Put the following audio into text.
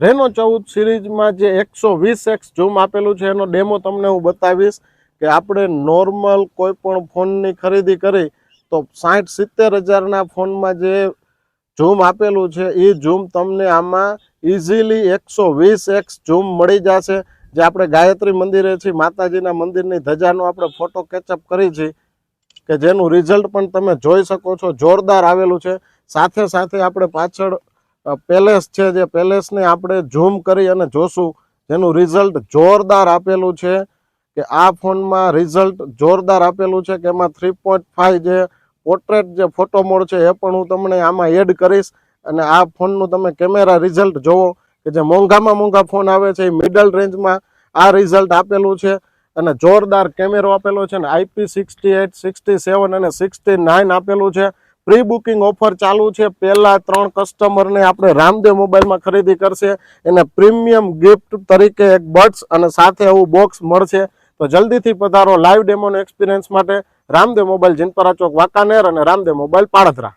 રેનો 14 સિરીઝમાં જે 120x zoom આપેલું છે એનો ડેમો તમને હું બતાવીશ કે આપણે નોર્મલ કોઈ પણ ફોનની ખરીદી કરી તો 60-70 હજારના ફોનમાં જે ઝૂમ આપેલું છે એ ઝૂમ તમને આમાં ઇઝીલી 120x ઝૂમ મળી જશે। જે આપણે ગાયત્રી મંદિરે છીએ, માતાજીના મંદિરની ધજાનો આપણે ફોટો કેચઅપ કરી છે કે જેનું રિઝલ્ટ પણ તમે જોઈ શકો છો, જોરદાર આવેલું છે। સાથે સાથે આપણે પાછળ પેલેસ છે, જે પેલેસને આપણે ઝૂમ કરી અને જોશું જેનું રિઝલ્ટ જોરદાર આપેલું છે કે આ ફોનમાં રિઝલ્ટ જોરદાર આપેલું છે કે એમાં 3.5 જે પોર્ટ્રેટ જે ફોટો મોડ છે એ પણ હું તમને આમાં એડ કરીશ। અને આ ફોનનું તમે કેમેરા રિઝલ્ટ જોવો કે જે મોંઘામાં મોંઘા ફોન આવે છે એ મિડલ રેન્જમાં આ રિઝલ્ટ આપેલું છે અને જોરદાર કેમેરો આપેલો છે ને IP68, 67 અને 69 આપેલું છે। પ્રી બુકિંગ ઓફર ચાલુ છે। પહેલા 3 કસ્ટમરને આપણે રામદેવ મોબાઈલમાં ખરીદી કરશે એને પ્રીમિયમ ગિફ્ટ તરીકે એક બડ્સ અને સાથે એવું બોક્સ મળશે। તો જલ્દીથી પધારો લાઈવ ડેમોનો એક્સપિરિયન્સ માટે રામદેવ મોબાઈલ, જીનપરા ચોક, વાંકાનેર અને રામદેવ મોબાઈલ, પાળધરા।